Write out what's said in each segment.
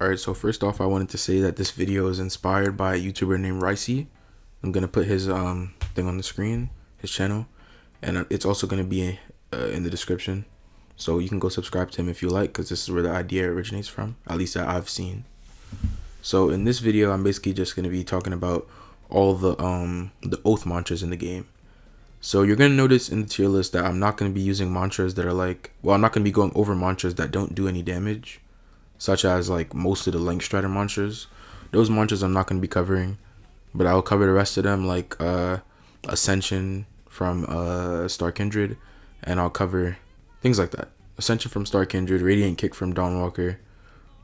Alright, so first off, I wanted to say that this video is inspired by a YouTuber named Ricey. I'm gonna put his thing on the screen, his channel, and it's also gonna be in the description. So you can go subscribe to him if you like, because this is where the idea originates from, at least that I've seen. So in this video, I'm basically just gonna be talking about all the oath mantras in the game. So you're gonna notice in the tier list that I'm not gonna be using mantras that are like, well, I'm not gonna be going over mantras that don't do any damage, such as like most of the Link Strider mantras. Those mantras I'm not going to be covering, but I'll cover the rest of them, like Ascension from Star Kindred, and I'll cover things like that. Ascension from Star Kindred, Radiant Kick from Dawnwalker,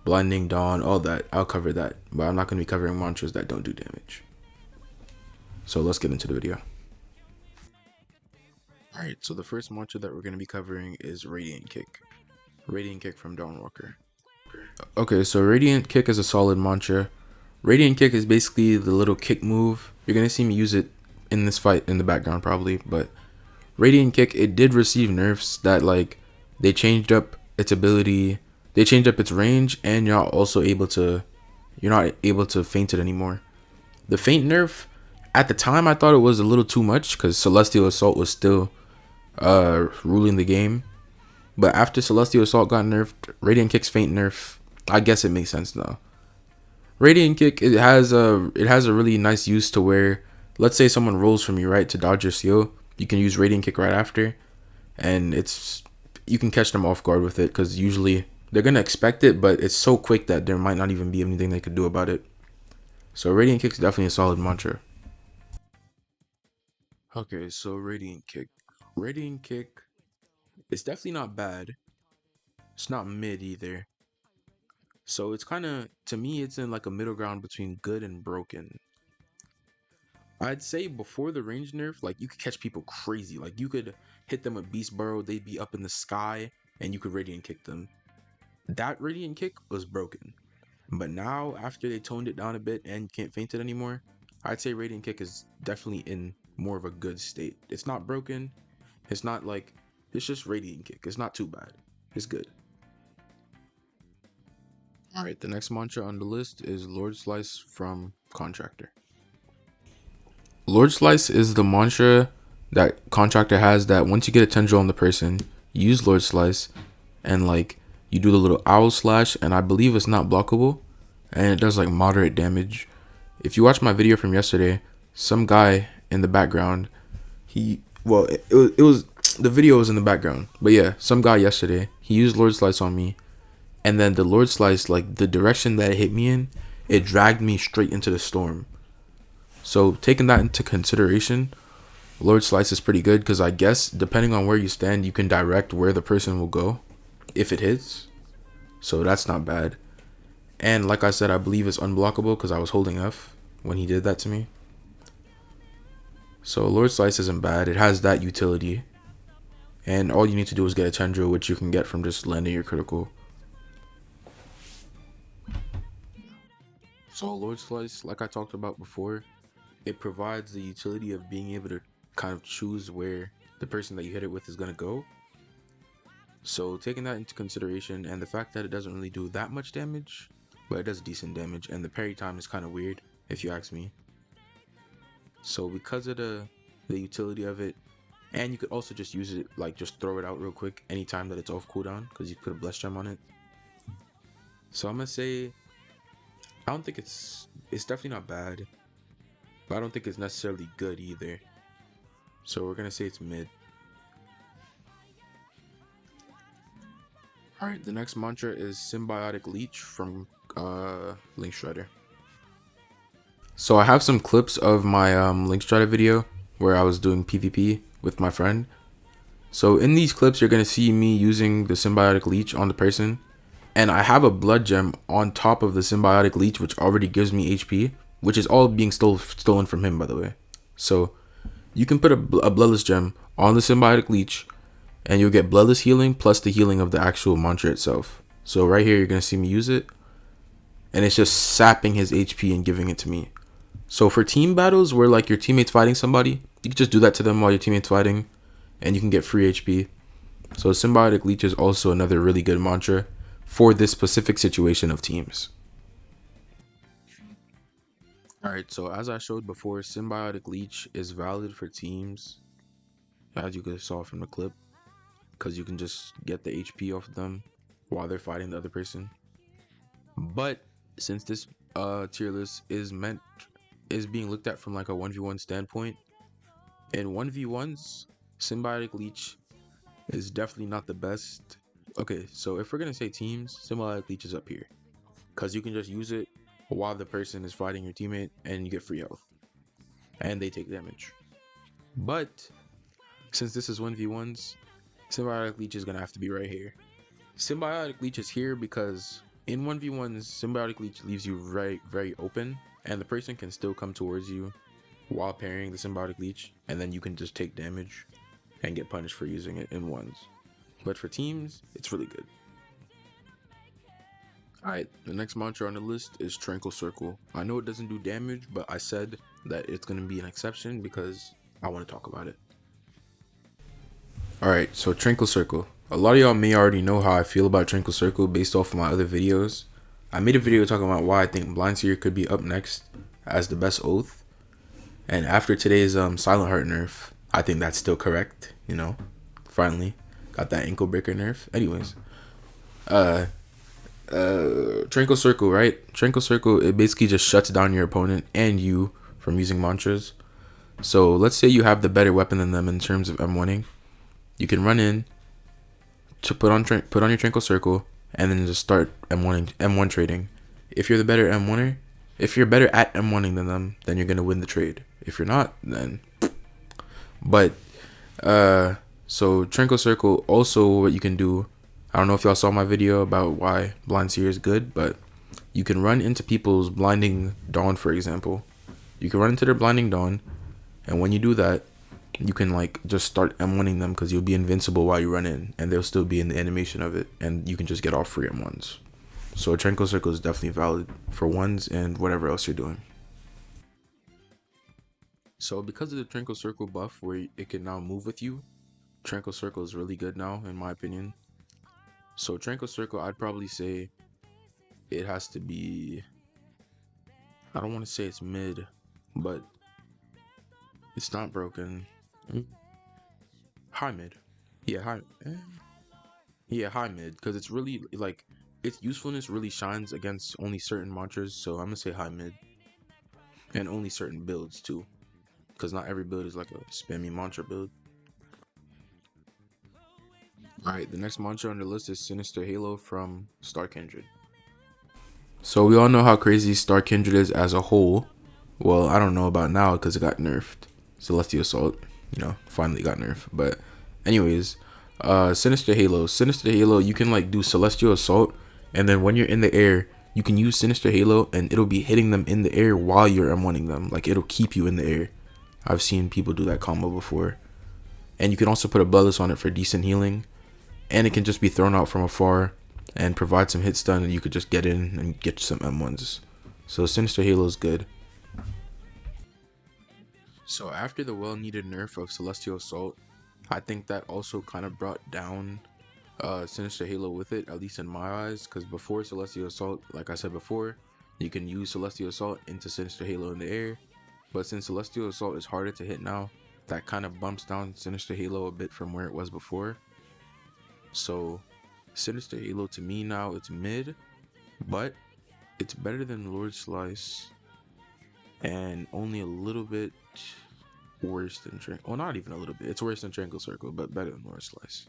Blinding Dawn, all that. I'll cover that, but I'm not going to be covering mantras that don't do damage. So let's get into the video. Alright, so the first mantra that we're going to be covering is Radiant Kick. Radiant Kick from Dawnwalker. Okay, so Radiant Kick is a solid mantra. Radiant Kick is basically the little kick move. You're going to see me use it in this fight in the background probably, but Radiant Kick, it did receive nerfs that like they changed up its ability, they changed up its range, and you're not able to feint it anymore. The feint nerf, at the time I thought it was a little too much because Celestial Assault was still ruling the game. But after Celestial Assault got nerfed, Radiant Kick's feint nerf, I guess it makes sense now. Radiant Kick, it has a really nice use to where, let's say someone rolls from you, right, to dodge your seal, you can use Radiant Kick right after, and you can catch them off guard with it, because usually they're gonna expect it, but it's so quick that there might not even be anything they could do about it. So Radiant Kick's definitely a solid mantra. Okay, so Radiant Kick. Radiant Kick, it's definitely not bad. It's not mid either. So it's kind of, to me, it's in like a middle ground between good and broken. I'd say before the range nerf, like you could catch people crazy. Like you could hit them with Beast Burrow, they'd be up in the sky, and you could Radiant Kick them. That Radiant Kick was broken. But now, after they toned it down a bit and you can't feint it anymore, I'd say Radiant Kick is definitely in more of a good state. It's not broken. It's not like, it's just Radiant Kick. It's not too bad. It's good. Alright, the next mantra on the list is Lord Slice from Contractor. Lord Slice is the mantra that Contractor has that once you get a tendril on the person, you use Lord Slice and like you do the little owl slash, and I believe it's not blockable and it does like moderate damage. If you watch my video from yesterday, some guy in the background, it was the video was in the background, but yeah, some guy yesterday, he used Lord Slice on me, and then the Lord Slice, like the direction that it hit me in, it dragged me straight into the storm. So taking that into consideration, Lord Slice is pretty good, because I guess depending on where you stand, you can direct where the person will go if it hits. So that's not bad. And like I said, I believe it's unblockable because I was holding F when he did that to me. So Lord Slice isn't bad. It has that utility. And all you need to do is get a tendril, which you can get from just landing your critical. So Lord Slice, like I talked about before, it provides the utility of being able to kind of choose where the person that you hit it with is going to go. So taking that into consideration, and the fact that it doesn't really do that much damage, but it does decent damage, and the parry time is kind of weird if you ask me. So because of the utility of it, and you could also just use it, like just throw it out real quick anytime that it's off cooldown, because you put a bless gem on it. So I'm gonna say, I don't think it's definitely not bad, but I don't think it's necessarily good either. So we're gonna say it's mid. Alright, the next mantra is Symbiotic Leech from Link Strider. So I have some clips of my Link Strider video where I was doing PvP with my friend. So in these clips, you're going to see me using the Symbiotic Leech on the person. And I have a blood gem on top of the Symbiotic Leech, which already gives me HP, which is all being stolen from him, by the way. So you can put a bloodless gem on the Symbiotic Leech, and you'll get bloodless healing plus the healing of the actual mantra itself. So right here, you're going to see me use it, and it's just sapping his HP and giving it to me. So for team battles where like your teammate's fighting somebody, you can just do that to them while your teammate's fighting, and you can get free HP. So Symbiotic Leech is also another really good mantra for this specific situation of teams. Alright, so as I showed before, Symbiotic Leech is valid for teams, as you guys saw from the clip, because you can just get the HP off of them while they're fighting the other person. But since this tier list is being looked at from like a 1v1 standpoint, in 1v1s, Symbiotic Leech is definitely not the best. Okay, so if we're gonna say teams, Symbiotic Leech is up here, because you can just use it while the person is fighting your teammate and you get free health and they take damage. But since this is 1v1s, Symbiotic Leech is gonna have to be right here. Symbiotic Leech is here because in 1v1s, Symbiotic Leech leaves you very open, and the person can still come towards you while parrying the Symbiotic Leech, and then you can just take damage and get punished for using it in ones. But for teams, it's really good. Alright, the next mantra on the list is Tranquil Circle. I know it doesn't do damage, but I said that it's going to be an exception because I want to talk about it. Alright, so Tranquil Circle. A lot of y'all may already know how I feel about Tranquil Circle based off of my other videos. I made a video talking about why I think Blind Seer could be up next as the best oath. And after today's Silent Heart nerf, I think that's still correct, you know. Finally got that ankle breaker nerf. Anyways, Tranquil Circle, right? Tranquil Circle, it basically just shuts down your opponent and you from using mantras. So let's say you have the better weapon than them in terms of M1ing. You can run in to put on your Tranquil Circle and then just start M1 trading. If you're the better M1er, if you're better at M1ing than them, then you're gonna win the trade. If you're not, then. But so Tranquil Circle, also what you can do, I don't know if y'all saw my video about why Blind Seer is good, but you can run into people's Blinding Dawn, for example. You can run into their Blinding Dawn, and when you do that, you can like just start M1ing them because you'll be invincible while you run in, and they'll still be in the animation of it, and you can just get off free M1s. So Tranquil Circle is definitely valid for ones and whatever else you're doing. So because of the Tranquil Circle buff where it can now move with you, Tranquil Circle is really good now in my opinion. So Tranquil Circle, I'd probably say it has to be, I don't want to say it's mid, but it's not broken. High mid. Yeah, high mid, because it's really like its usefulness really shines against only certain mantras, so I'm gonna say high mid. And only certain builds too, because not every build is like a spammy mantra build. Alright, the next mantra on the list is Sinister Halo from Star Kindred. So we all know how crazy Star Kindred is as a whole. Well, I don't know about now because it got nerfed. Celestial Assault, you know, finally got nerfed. But anyways, Sinister Halo, you can like do Celestial Assault, and then when you're in the air, you can use Sinister Halo and it'll be hitting them in the air while you're M1ing them. Like it'll keep you in the air. I've seen people do that combo before. And you can also put a Bloodless on it for decent healing. And it can just be thrown out from afar and provide some hit stun, and you could just get in and get some M1s. So Sinister Halo is good. So after the well-needed nerf of Celestial Assault, I think that also kind of brought down Sinister Halo with it, at least in my eyes, because before Celestial Assault, like I said before, you can use Celestial Assault into Sinister Halo in the air, but since Celestial Assault is harder to hit now, that kind of bumps down Sinister Halo a bit from where it was before. So Sinister Halo to me now, it's mid, but it's better than Lord Slice and only a little bit worse than Tranquil. Well, not even a little bit. It's worse than Tranquil Circle, but better than Lord Slice.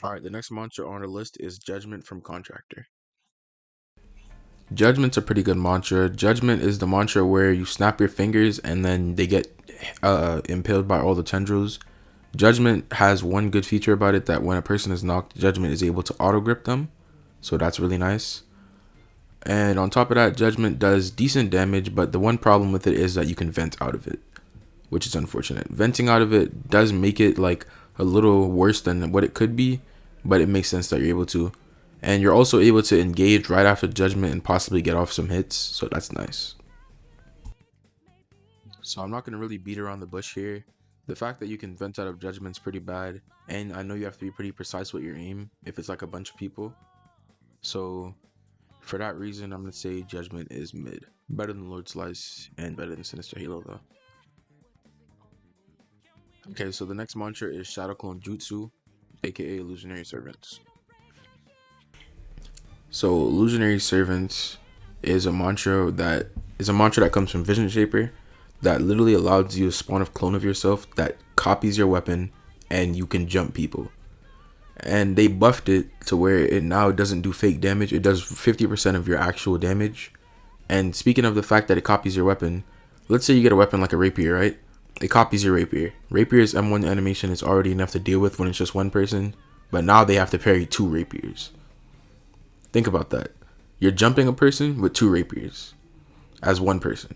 Alright, the next mantra on our list is Judgment from Contractor. Judgment's a pretty good mantra. Judgment is the mantra where you snap your fingers and then they get impaled by all the tendrils. Judgment has one good feature about it, that when a person is knocked, Judgment is able to auto grip them, so that's really nice. And on top of that, Judgment does decent damage, but the one problem with it is that you can vent out of it, which is unfortunate. Venting out of it does make it like a little worse than what it could be, but it makes sense that you're able to. And you're also able to engage right after Judgment and possibly get off some hits, so that's nice. So I'm not going to really beat around the bush here. The fact that you can vent out of Judgment's pretty bad, and I know you have to be pretty precise with your aim if it's like a bunch of people. So For that reason, I'm gonna say Judgment is mid. Better than Lord Slice and better than Sinister Halo though. Okay, so the next mantra is Shadow Clone Jutsu, aka Illusionary Servants. So Illusionary Servants is a mantra that comes from Vision Shaper that literally allows you to spawn a clone of yourself that copies your weapon and you can jump people. And they buffed it to where it now doesn't do fake damage. It does 50% of your actual damage. And speaking of the fact that it copies your weapon, let's say you get a weapon like a rapier, right? It copies your rapier. Rapier's M1 animation is already enough to deal with when it's just one person, but now they have to parry 2 rapiers. Think about that. You're jumping a person with 2 rapiers as one person.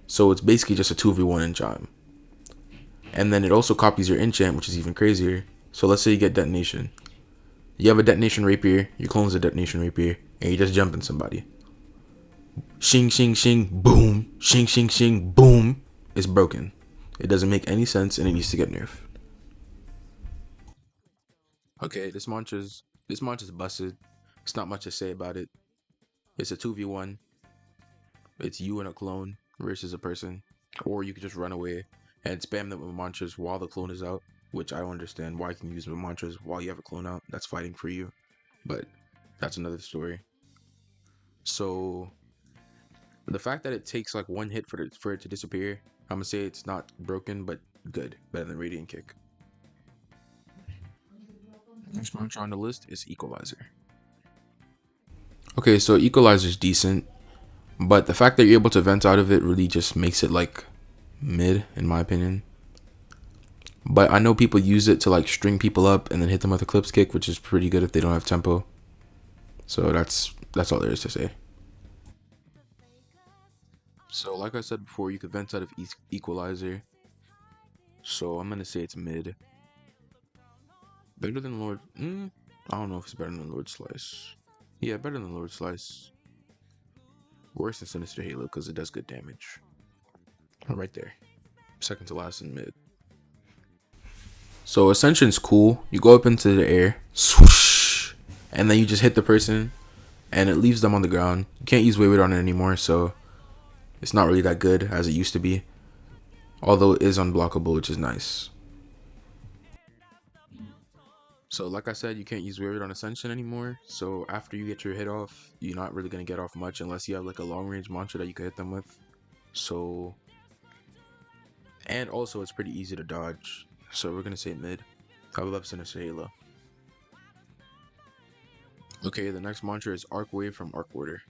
So it's basically just a 2v1 enchant. And then it also copies your enchant, which is even crazier. So let's say you get detonation. You have a detonation rapier, your clone's a detonation rapier, and you just jumping somebody. Shing, shing, shing, boom. Shing, shing, shing, boom. It's broken. It doesn't make any sense and it needs to get nerfed. Okay, this mantra's busted. It's not much to say about it. It's a 2v1. It's you and a clone versus a person. Or you could just run away and spam them with mantras while the clone is out. Which I don't understand why you can use mantras while you have a clone out. That's fighting for you. But that's another story. So the fact that it takes like 1 hit for it to disappear, I'm gonna say it's not broken, but good. Better than Radiant Kick. Next mantra on the list is Equalizer. Okay, so Equalizer is decent, but the fact that you're able to vent out of it really just makes it like mid, in my opinion. But I know people use it to like string people up and then hit them with a Eclipse Kick, which is pretty good if they don't have tempo. So that's all there is to say. So like I said before, you could vent out of Equalizer. So I'm gonna say it's mid. Better than Lord. I don't know if it's better than Lord Slice. Yeah, better than Lord Slice. Worse than Sinister Halo because it does good damage. Right there. Second to last in mid. So Ascension's cool. You go up into the air, swoosh, and then you just hit the person, and it leaves them on the ground. You can't use Wayward on it anymore, so it's not really that good as it used to be. Although it is unblockable, which is nice. So like I said, you can't use Wayward on Ascension anymore. So after you get your hit off, you're not really going to get off much unless you have like a long range mantra that you can hit them with. So, and also it's pretty easy to dodge. So we're going to say mid. I love Sinister Halo. Okay, the next mantra is Arc Wave from Arc Order.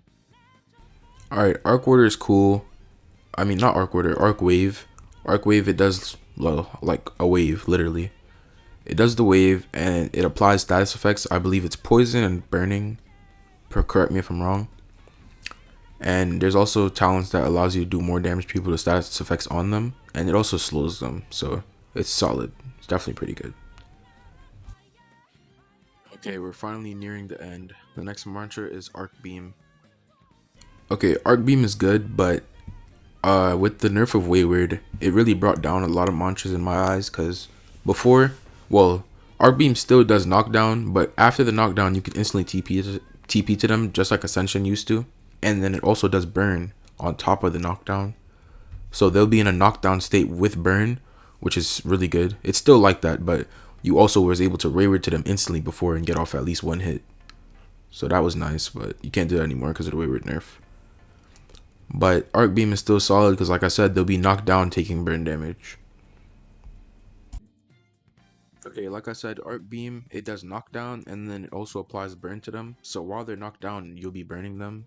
Alright, Arc Order is cool. I mean, not Arc Order, Arc Wave. Arc Wave, it does like a wave, literally. It does the wave and it applies status effects. I believe it's poison and burning. Correct me if I'm wrong. And there's also talents that allows you to do more damage to people with status effects on them. And it also slows them. So it's solid. It's definitely pretty good. Okay, we're finally nearing the end. The next mantra is Arc Beam. Okay, Arc Beam is good, but with the nerf of Wayward, it really brought down a lot of mantras in my eyes. Because before, well, Arc Beam still does knockdown, but after the knockdown, you can instantly TP to them, just like Ascension used to. And then it also does burn on top of the knockdown. So they'll be in a knockdown state with burn, which is really good. It's still like that, but you also was able to Wayward to them instantly before and get off at least 1 hit. So that was nice, but you can't do that anymore because of the Wayward nerf. But Arc Beam is still solid because, like I said, they'll be knocked down taking burn damage. Okay, like I said, Arc Beam, it does knockdown and then it also applies burn to them. So while they're knocked down, you'll be burning them.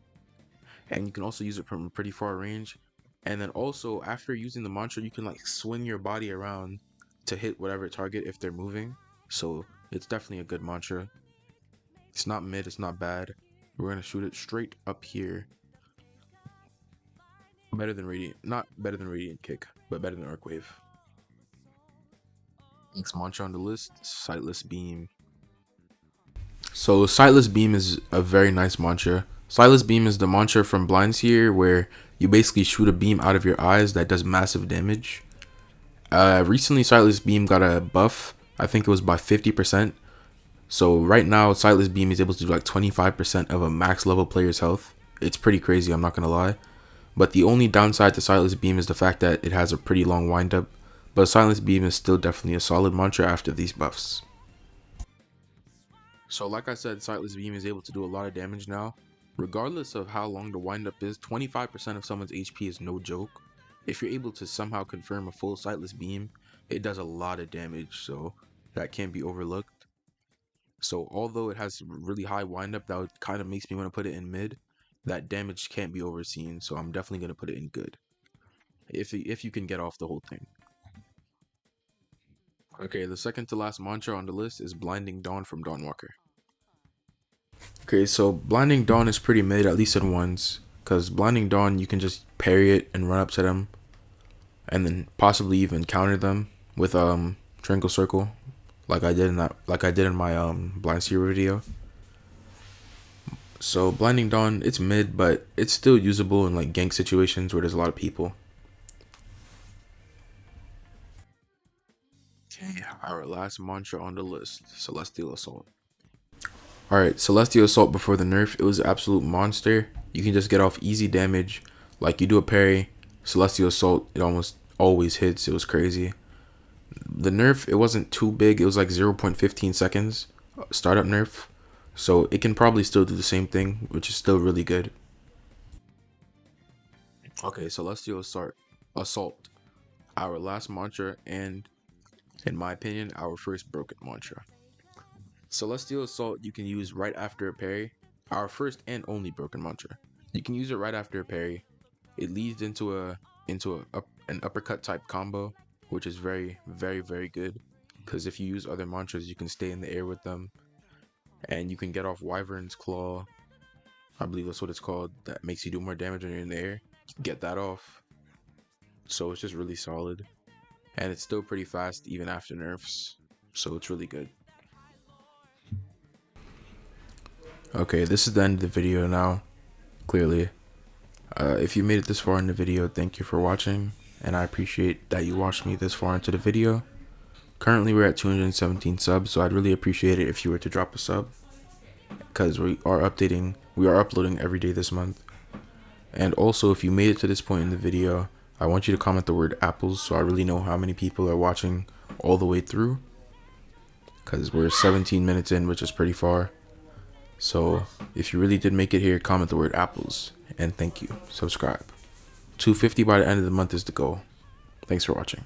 And you can also use it from a pretty far range. And then also, after using the mantra, you can like swing your body around to hit whatever target if they're moving. So it's definitely a good mantra. It's not mid, it's not bad. We're going to shoot it straight up here. Better than Radiant, not better than Radiant Kick, but better than Arc Wave. Next mantra on the list, Sightless Beam. So Sightless Beam is a very nice mantra. Sightless Beam is the mantra from Blindseer where you basically shoot a beam out of your eyes that does massive damage. Recently Sightless Beam got a buff. I think it was by 50%. So right now, Sightless Beam is able to do like 25% of a max level player's health. It's pretty crazy, I'm not gonna lie. But the only downside to Sightless Beam is the fact that it has a pretty long windup. But Sightless Beam is still definitely a solid mantra after these buffs. So like I said, Sightless Beam is able to do a lot of damage now. Regardless of how long the windup is, 25% of someone's HP is no joke. If you're able to somehow confirm a full Sightless Beam, it does a lot of damage, so that can't be overlooked. So although it has really high windup, that kind of makes me want to put it in mid. That damage can't be overseen, so I'm definitely going to put it in good. If you can get off the whole thing. Okay, the second to last mantra on the list is Blinding Dawn from Dawnwalker. Okay, so Blinding Dawn is pretty mid, at least in ones. Because Blinding Dawn, you can just parry it and run up to them. And then possibly even counter them with Tranquil Circle. Like I did in my Blind Seer video. So Blinding Dawn, it's mid, but it's still usable in like gank situations where there's a lot of people. Okay, our last mantra on the list, Celestial Assault. Alright, Celestial Assault before the nerf, it was an absolute monster. You can just get off easy damage. Like you do a parry, Celestial Assault, it almost always hits. It was crazy. The nerf, it wasn't too big. It was like 0.15 seconds startup nerf. So it can probably still do the same thing, which is still really good. Okay, Celestial Assault. Our last mantra and, in my opinion, our first broken mantra. Celestial Assault you can use right after a parry. Our first and only broken mantra. You can use it right after a parry. It leads into an uppercut type combo, which is very, very, very good. Because if you use other mantras, you can stay in the air with them. And you can get off Wyvern's Claw. I believe that's what it's called. That makes you do more damage when you're in the air. Get that off. So it's just really solid. And it's still pretty fast even after nerfs. So it's really good. Okay, this is the end of the video now. Clearly. If you made it this far in the video, thank you for watching. And I appreciate that you watched me this far into the video. Currently we're at 217 subs, so I'd really appreciate it if you were to drop a sub. Because we are uploading every day this month. And also, if you made it to this point in the video, I want you to comment the word apples so I really know how many people are watching all the way through. Because we're 17 minutes in, which is pretty far. So if you really did make it here, comment the word apples. And thank you. Subscribe. 250 by the end of the month is the goal. Thanks for watching.